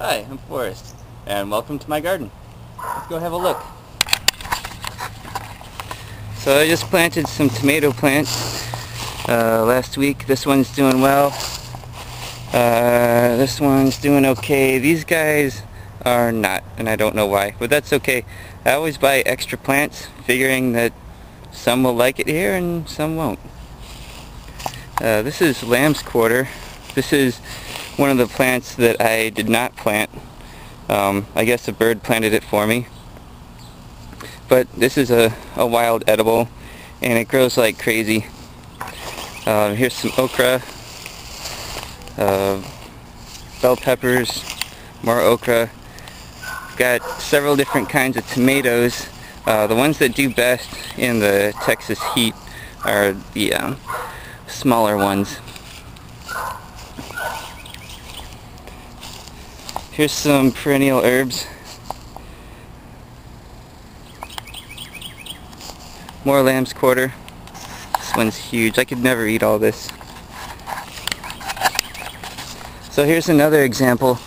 Hi, I'm Forrest, and welcome to my garden. Let's go have a look. So I just planted some tomato plants last week. This one's doing well. This one's doing okay. These guys are not, and I don't know why, but that's okay. I always buy extra plants, figuring that some will like it here and some won't. This is lamb's quarter. This is one of the plants that I did not plant. I guess a bird planted it for me. But this is a wild edible, and it grows like crazy. Here's some okra, bell peppers, more okra. Got several different kinds of tomatoes. The ones that do best in the Texas heat are the smaller ones. Here's some perennial herbs. More lamb's quarter. This one's huge. I could never eat all this. So here's another example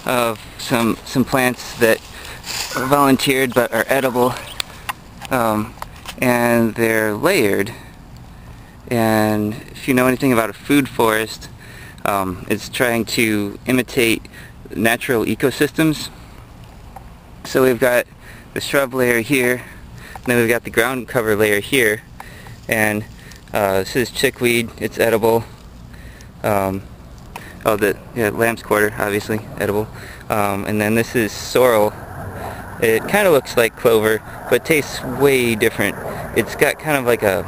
of some plants that are volunteered but are edible. And they're layered. And if you know anything about a food forest, it's trying to imitate natural ecosystems. So we've got the shrub layer here, and then we've got the ground cover layer here, and this is chickweed. It's edible. Lamb's quarter, obviously edible. And then this is sorrel. It kind of looks like clover, but tastes way different. It's got kind of like a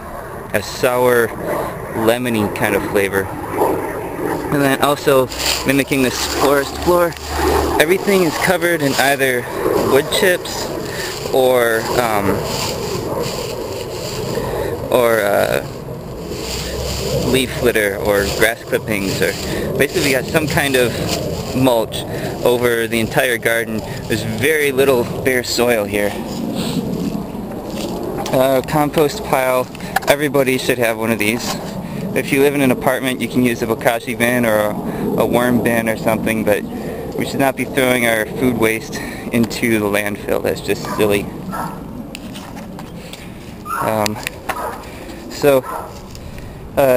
sour, lemony kind of flavor. And then also mimicking this forest floor, everything is covered in either wood chips or leaf litter or grass clippings, or basically got some kind of mulch over the entire garden. There's very little bare soil here. Compost pile. Everybody should have one of these. If you live in an apartment, you can use a bokashi bin or a worm bin or something, but we should not be throwing our food waste into the landfill. That's just silly.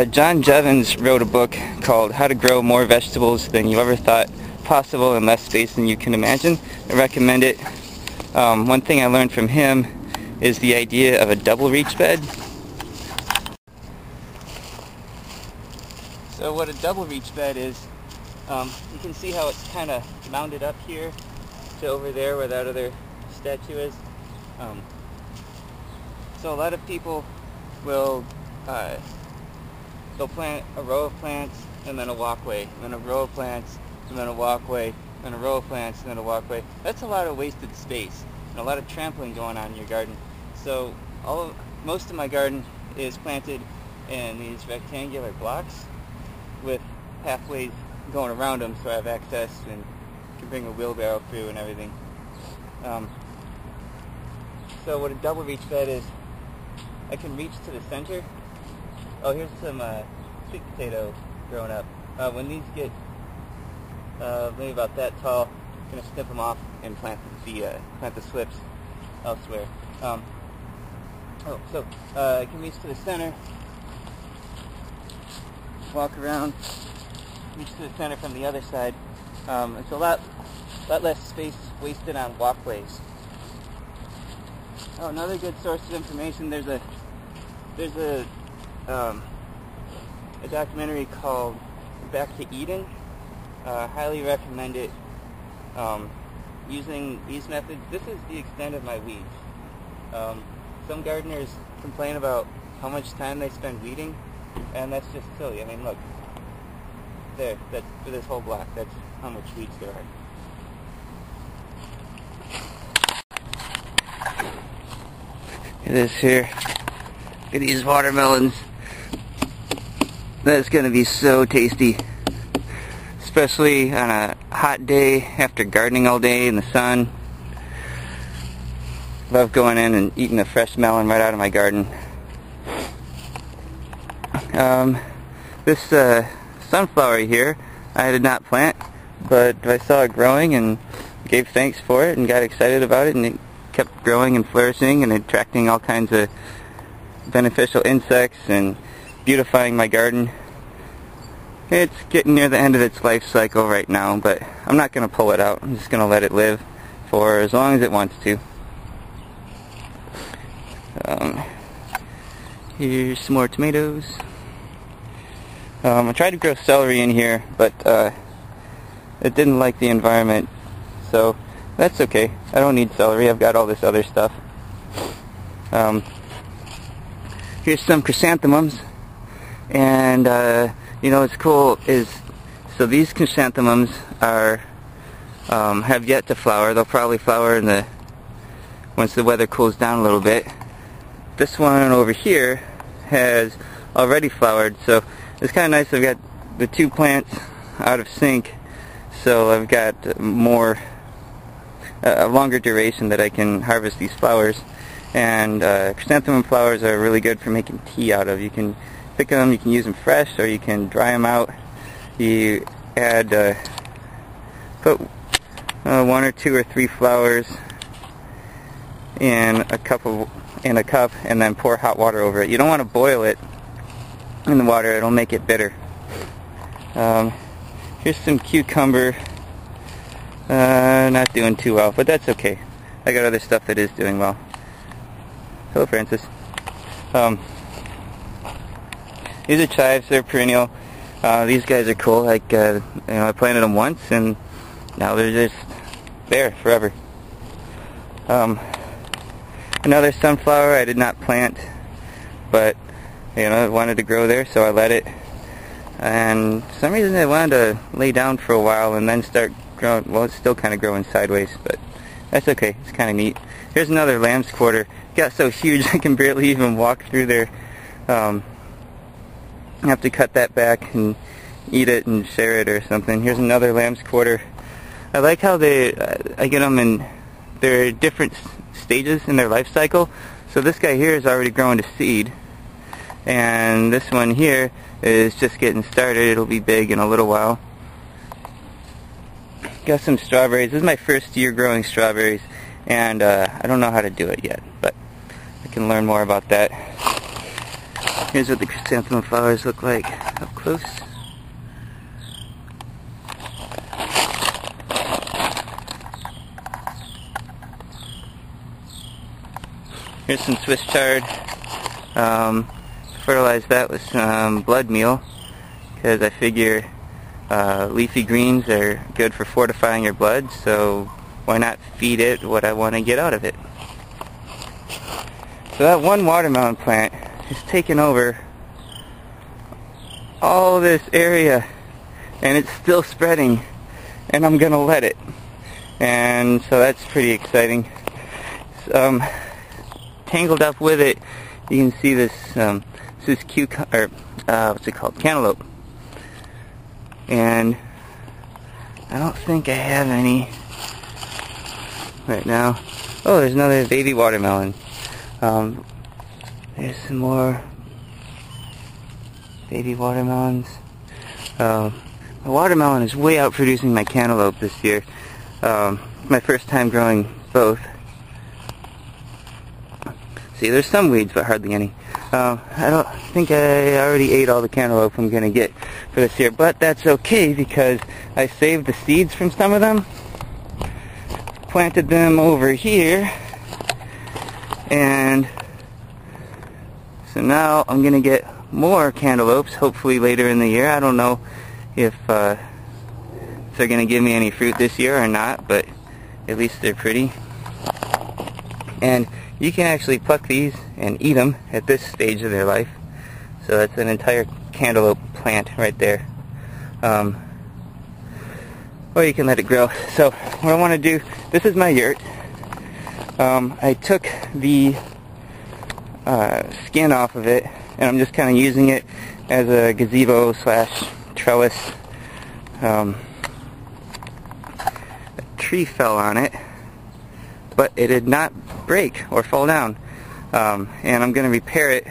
John Jevons wrote a book called How to Grow More Vegetables Than You Ever Thought Possible in Less Space Than You Can Imagine. I recommend it. One thing I learned from him is the idea of a double reach bed. So what a double reach bed is, you can see how it's kind of mounted up here to over there where that other statue is. So a lot of people will they'll plant a row of plants and then a walkway, and then a row of plants and then a walkway, and a row of plants and then a walkway. That's a lot of wasted space and a lot of trampling going on in your garden. So most of my garden is planted in these rectangular blocks with pathways going around them, so I have access and can bring a wheelbarrow through and everything. So what a double reach bed is, I can reach to the center. Oh, here's some sweet potato growing up. When these get maybe about that tall, I'm going to snip them off and plant the slips elsewhere. I can reach to the center, walk around, reach to the center from the other side. It's a lot less space wasted on walkways. Oh, another good source of information. There's a documentary called Back to Eden. Highly recommend it. Using these methods, this is the extent of my weeds. Some gardeners complain about how much time they spend weeding, and that's just silly. I mean, look, there, that's for this whole block, that's how much weeds there are. It is here. Look at these watermelons. That's going to be so tasty, especially on a hot day after gardening all day in the sun. Love going in and eating a fresh melon right out of my garden. This sunflower here I did not plant. but I saw it growing and gave thanks for it and got excited about it, and it kept growing and flourishing and attracting all kinds of beneficial insects and beautifying my garden. It's getting near the end of its life cycle right now, but I'm not going to pull it out. I'm just going to let it live for as long as it wants to. Here's some more tomatoes. I tried to grow celery in here, but it didn't like the environment, so that's okay. I don't need celery. I've got all this other stuff. Here's some chrysanthemums, and you know what's cool is, so these chrysanthemums are have yet to flower. They'll probably flower in once the weather cools down a little bit. This one over here has already flowered, so it's kind of nice. I've got the two plants out of sync, so I've got a longer duration that I can harvest these flowers. And chrysanthemum flowers are really good for making tea out of. You can pick them, you can use them fresh, or you can dry them out. You add, put 1 or 2 or 3 flowers in a cup, and then pour hot water over it. You don't want to boil it in the water, it'll make it bitter. Here's some cucumber. Not doing too well, but that's okay. I got other stuff that is doing well. Hello, Francis. These are chives. They're perennial. These guys are cool. Like, you know, I planted them once, and now they're just there forever. Another sunflower I did not plant, but you know, I wanted to grow there, so I let it. And for some reason, I wanted to lay down for a while and then start growing. Well, it's still kind of growing sideways, but that's okay. It's kind of neat. Here's another lamb's quarter. It got so huge I can barely even walk through there. I have to cut that back and eat it and share it or something. Here's another lamb's quarter. I like how I get them in their different stages in their life cycle. So this guy here is already growing to seed, and this one here is just getting started. It'll be big in a little while. Got some strawberries. This is my first year growing strawberries, and I don't know how to do it yet, but I can learn more about that. Here's what the chrysanthemum flowers look like up close. Here's some Swiss chard. Fertilize that with some blood meal, because I figure leafy greens are good for fortifying your blood, so why not feed it what I want to get out of it. So that one watermelon plant is taking over all this area, and it's still spreading, and I'm gonna let it. And so that's pretty exciting. Tangled up with it, you can see this this cucumber, what's it called, cantaloupe. And I don't think I have any right now. Oh, there's another baby watermelon. There's some more baby watermelons. My watermelon is way out producing my cantaloupe this year. My first time growing both. See, there's some weeds, but hardly any. I don't think I already ate all the cantaloupe I'm going to get for this year, but that's okay because I saved the seeds from some of them, planted them over here, and so now I'm going to get more cantaloupes, hopefully later in the year. I don't know if they're going to give me any fruit this year or not, but at least they're pretty. And you can actually pluck these and eat them at this stage of their life. So that's an entire cantaloupe plant right there. Or you can let it grow. So what I want to do, this is my yurt. I took the skin off of it, and I'm just kind of using it as a gazebo slash trellis. A tree fell on it, but it did not break or fall down, and I'm going to repair it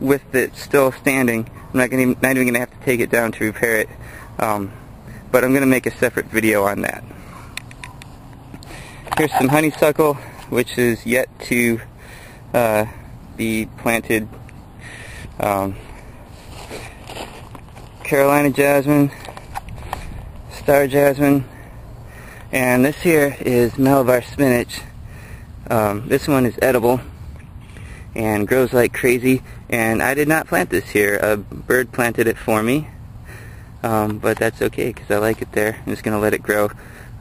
with it still standing. I'm not even going to have to take it down to repair it. but I'm going to make a separate video on that. Here's some honeysuckle, which is yet to be planted. Carolina jasmine, star jasmine, and this here is Malabar spinach. This one is edible and grows like crazy, and I did not plant this here. A bird planted it for me, but that's okay because I like it there. I'm just going to let it grow.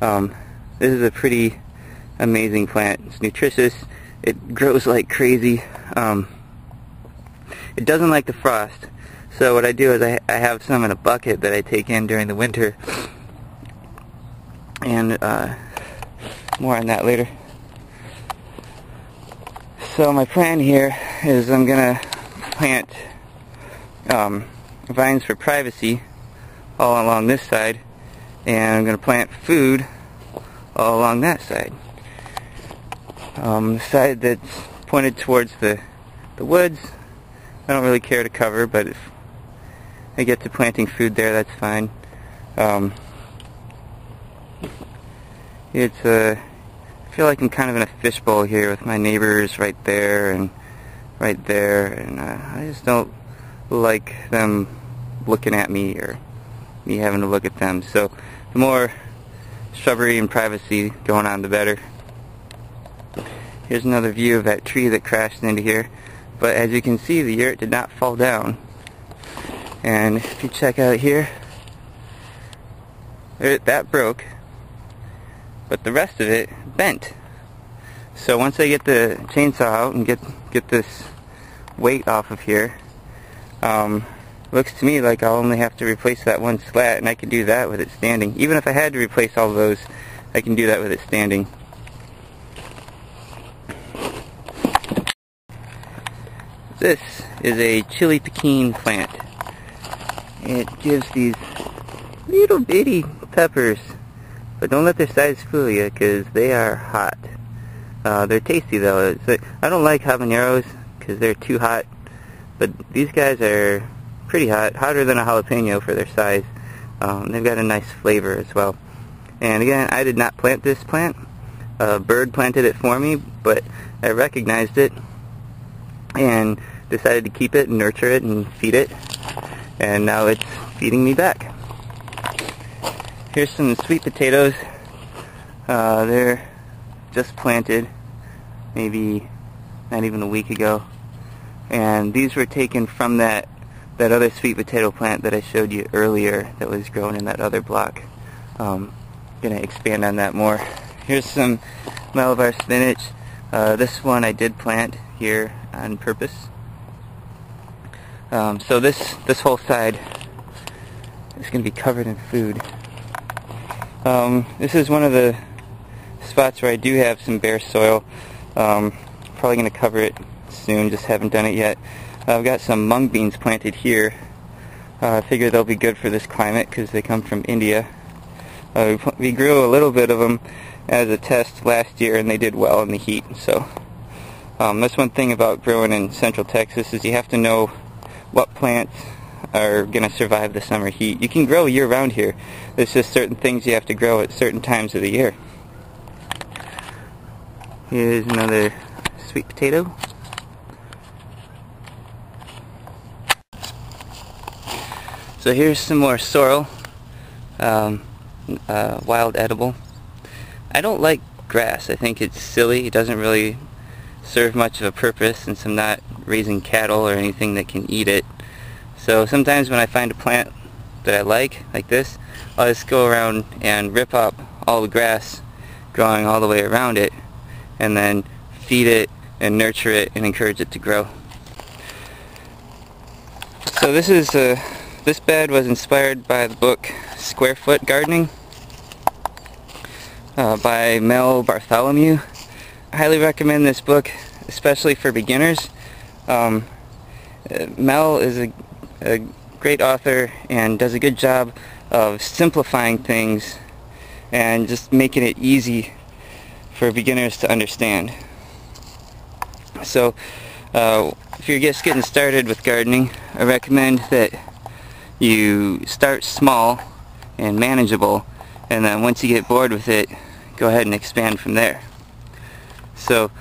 This is a pretty amazing plant. It's nutritious. It grows like crazy. It doesn't like the frost. So what I do is I have some in a bucket that I take in during the winter, and more on that later. So my plan here is I'm gonna plant vines for privacy all along this side, and I'm gonna plant food all along that side. The side that's pointed towards the woods, I don't really care to cover, but if I get to planting food there, that's fine. I feel like I'm kind of in a fishbowl here with my neighbors right there and right there, and I just don't like them looking at me or me having to look at them. So the more shrubbery and privacy going on, the better. Here's another view of that tree that crashed into here, but as you can see, the yurt did not fall down. And if you check out here, that broke, but the rest of it bent. So once I get the chainsaw out and get this weight off of here, looks to me like I'll only have to replace that one slat, and I can do that with it standing. Even if I had to replace all of those, I can do that with it standing. This is a chili pekin plant. It gives these little bitty peppers, but don't let their size fool you because they are hot. They're tasty though. I don't like habaneros because they're too hot, but these guys are pretty hot, hotter than a jalapeno for their size. They've got a nice flavor as well. And again, I did not plant this plant. A bird planted it for me, but I recognized it and decided to keep it and nurture it and feed it, and now it's feeding me back. Here's some sweet potatoes. They're just planted maybe not even a week ago, and these were taken from that other sweet potato plant that I showed you earlier that was grown in that other block. Gonna expand on that more. Here's some Malabar spinach. This one I did plant here on purpose. So this whole side is going to be covered in food. This is one of the spots where I do have some bare soil. Probably going to cover it soon, just haven't done it yet. I've got some mung beans planted here. I figure they'll be good for this climate because they come from India. We grew a little bit of them as a test last year, and they did well in the heat. So that's one thing about growing in Central Texas, is you have to know what plants are going to survive the summer heat. You can grow year-round here. There's just certain things you have to grow at certain times of the year. Here's another sweet potato. So here's some more sorrel, wild edible. I don't like grass. I think it's silly. It doesn't really serve much of a purpose since I'm not raising cattle or anything that can eat it. So sometimes when I find a plant that I like this, I'll just go around and rip up all the grass growing all the way around it, and then feed it and nurture it and encourage it to grow. So this bed was inspired by the book Square Foot Gardening by Mel Bartholomew. I highly recommend this book, especially for beginners. Mel is a great author and does a good job of simplifying things and just making it easy for beginners to understand. So if you're just getting started with gardening, I recommend that you start small and manageable, and then once you get bored with it, go ahead and expand from there. So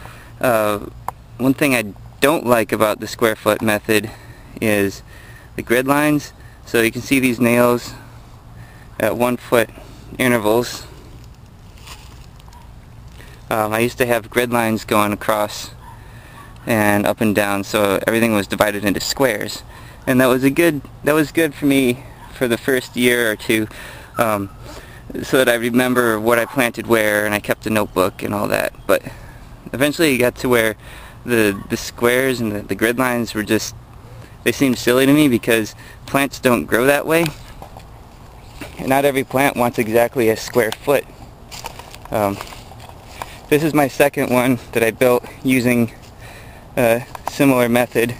one thing I don't like about the square foot method is the grid lines. So you can see these nails at 1 foot intervals. I used to have grid lines going across and up and down, so everything was divided into squares, and that was good for me for the first year or two, so that I remember what I planted where, and I kept a notebook and all that. But eventually it got to where the squares and the grid lines were just, they seemed silly to me, because plants don't grow that way, and not every plant wants exactly a square foot. This is my second one that I built using a similar method.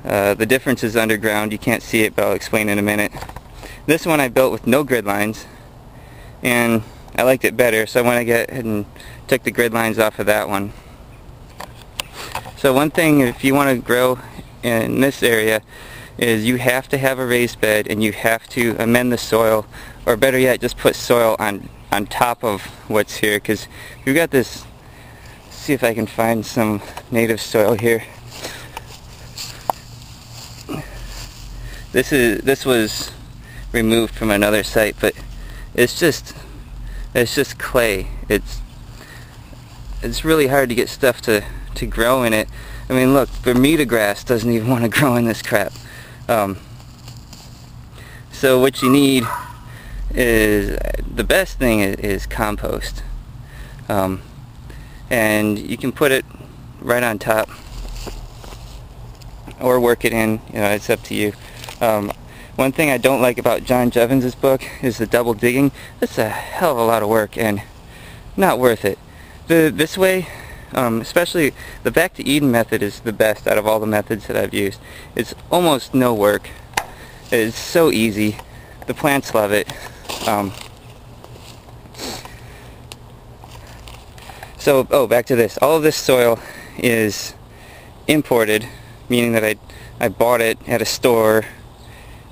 The difference is underground. You can't see it, but I'll explain in a minute. This one I built with no grid lines, and I liked it better, so I went ahead and took the grid lines off of that one. So one thing, if you want to grow in this area, is you have to have a raised bed, and you have to amend the soil, or better yet, just put soil on top of what's here, because we've got this. See if I can find some native soil here. This was removed from another site, but it's just clay. It's really hard to get stuff to grow in it. I mean, look, Bermuda grass doesn't even want to grow in this crap. So what you need is, the best thing is compost, and you can put it right on top or work it in, it's up to you. One thing I don't like about John Jevons' book is the double digging. That's a hell of a lot of work and not worth it. This way, especially the Back to Eden method, is the best out of all the methods that I've used. It's almost no work. It's so easy. The plants love it. So back to this. All of this soil is imported, meaning that I bought it at a store,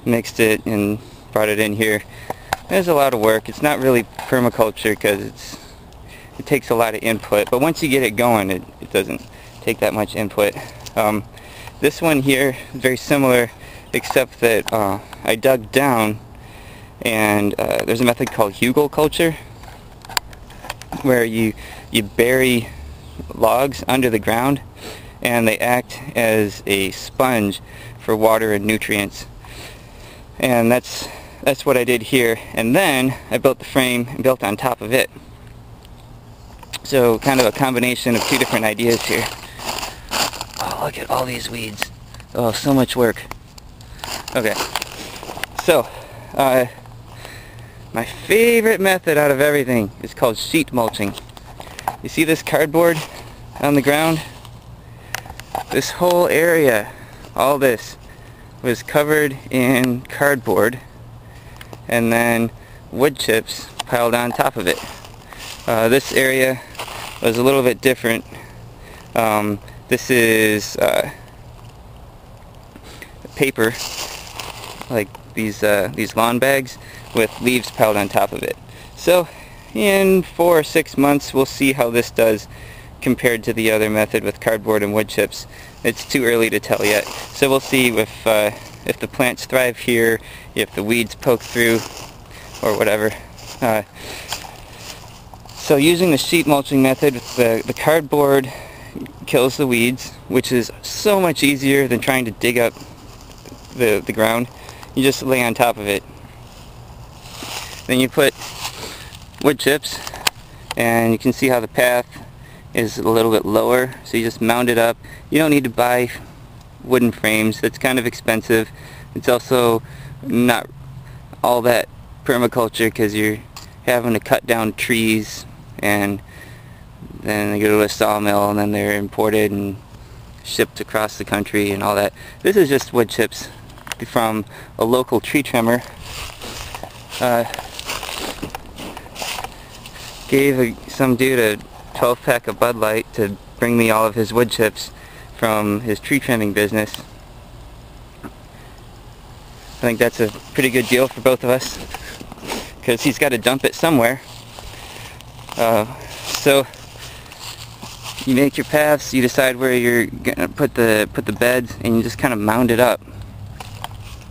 mixed it, and brought it in here. There's a lot of work. It's not really permaculture because it takes a lot of input, but once you get it going, it doesn't take that much input. This one here is very similar, except that I dug down, and there's a method called hugelkulture, where you bury logs under the ground, and they act as a sponge for water and nutrients. And that's what I did here. And then I built the frame and built on top of it. So kind of a combination of two different ideas here. Oh, look at all these weeds. Oh, so much work. Okay, so my favorite method out of everything is called sheet mulching. You see this cardboard on the ground? This whole area, all this, was covered in cardboard, and then wood chips piled on top of it. This area was a little bit different. This is paper, like these lawn bags with leaves piled on top of it. So in 4 or 6 months we'll see how this does compared to the other method with cardboard and wood chips. It's too early to tell yet. So we'll see if the plants thrive here, if the weeds poke through, or whatever. So using the sheet mulching method, the cardboard kills the weeds, which is so much easier than trying to dig up the ground. You just lay on top of it. Then you put wood chips, and you can see how the path is a little bit lower, so you just mount it up. You don't need to buy wooden frames. That's kind of expensive. It's also not all that permaculture, because you're having to cut down trees, and then they go to a sawmill, and then they're imported and shipped across the country and all that. This is just wood chips from a local tree trimmer. Gave some dude a 12-pack of Bud Light to bring me all of his wood chips from his tree trimming business. I think that's a pretty good deal for both of us. because he's got to dump it somewhere. So you make your paths, you decide where you're gonna put the beds, and you just kind of mound it up.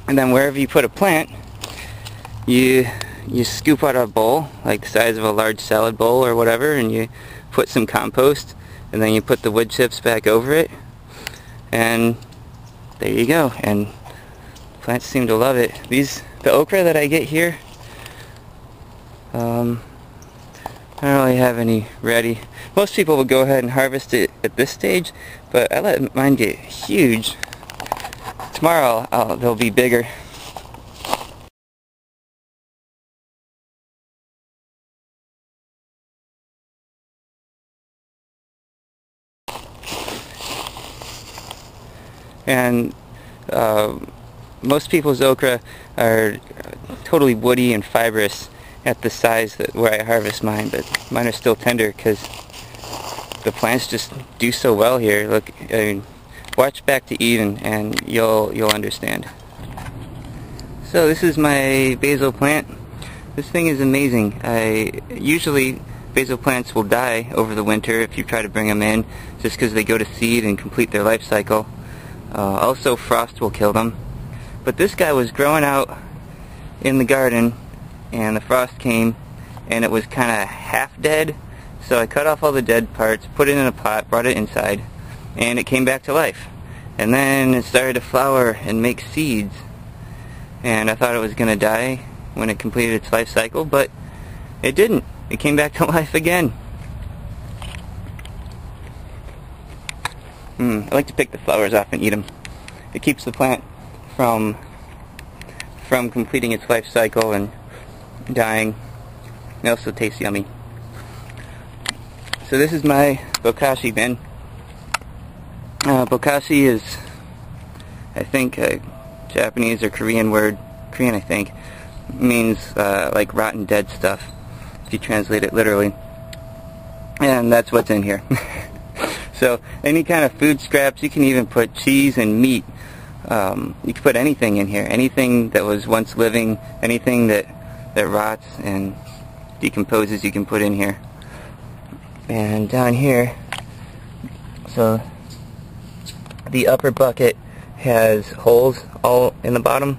And then wherever you put a plant, you scoop out a bowl, like the size of a large salad bowl or whatever, and you put some compost, and then you put the wood chips back over it, and there you go. And plants seem to love it. The okra that I get here, I don't really have any ready. Most people will go ahead and harvest it at this stage, but I let mine get huge. Tomorrow they'll be bigger. And most people's okra are totally woody and fibrous at the size where I harvest mine, but mine are still tender because the plants just do so well here. Look, I mean, watch back to Eden and you'll understand. So this is my basil plant. This thing is amazing. Usually basil plants will die over the winter if you try to bring them in, just because they go to seed and complete their life cycle. Also frost will kill them. But this guy was growing out in the garden, and the frost came and it was kind of half dead, so I cut off all the dead parts, put it in a pot, brought it inside, and it came back to life. And then it started to flower and make seeds, and I thought it was going to die when it completed its life cycle, but it didn't. It came back to life again. I like to pick the flowers off and eat them. It keeps the plant from completing its life cycle and dying. It also tastes yummy. So this is my bokashi bin. Bokashi is, I think, a Japanese or Korean word. Korean, I think. Means like rotten dead stuff, if you translate it literally. And that's what's in here. So any kind of food scraps, you can even put cheese and meat. You can put anything in here. Anything that was once living, anything that rots and decomposes, you can put in here. And down here, so the upper bucket has holes all in the bottom,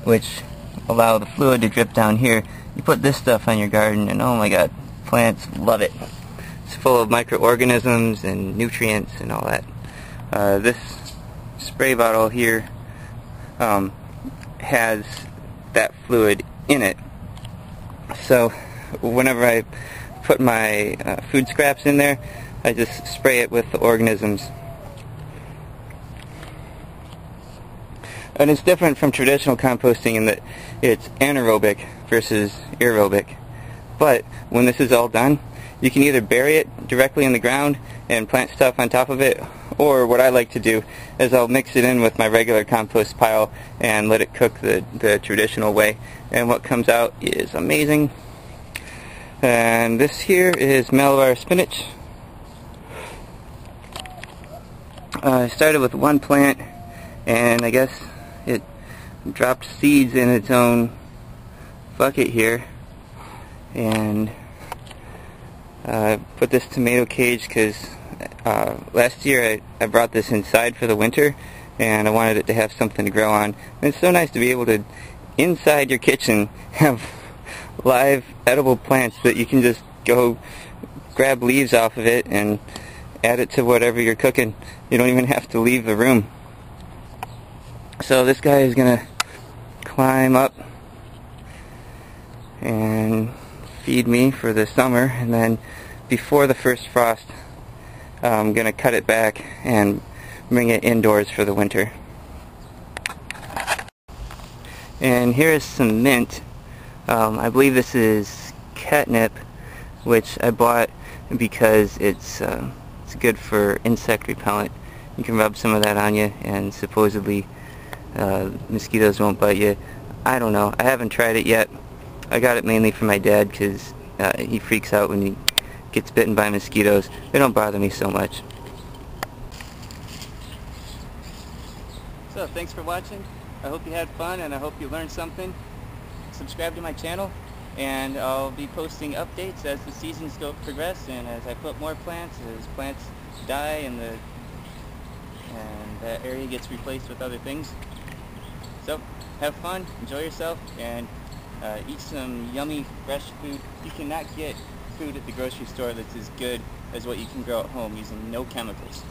which allow the fluid to drip down here. You put this stuff on your garden and oh my god, plants love it. It's full of microorganisms and nutrients and all that. This spray bottle here has that fluid in it. So whenever I put my food scraps in there, I just spray it with the organisms. And it's different from traditional composting in that it's anaerobic versus aerobic. But when this is all done, you can either bury it directly in the ground and plant stuff on top of it, or what I like to do is I'll mix it in with my regular compost pile and let it cook the traditional way. And what comes out is amazing. And this here is Malabar spinach. I started with one plant, and I guess it dropped seeds in its own bucket here. And put this tomato cage because last year I brought this inside for the winter, and I wanted it to have something to grow on. And it's so nice to be able to, inside your kitchen, have live edible plants that you can just go grab leaves off of it and add it to whatever you're cooking. You don't even have to leave the room. So this guy is gonna climb up and feed me for the summer, and then before the first frost I'm gonna cut it back and bring it indoors for the winter. And here is some mint. I believe this is catnip, which I bought because it's good for insect repellent. You can rub some of that on you and supposedly mosquitoes won't bite you. I don't know. I haven't tried it yet. I got it mainly for my dad because he freaks out when he gets bitten by mosquitoes. They don't bother me so much. So thanks for watching. I hope you had fun and I hope you learned something. Subscribe to my channel and I'll be posting updates as the seasons progress and as I put more plants, as plants die and that area gets replaced with other things. So have fun, enjoy yourself, and eat some yummy fresh food. You cannot get food at the grocery store that's as good as what you can grow at home using no chemicals.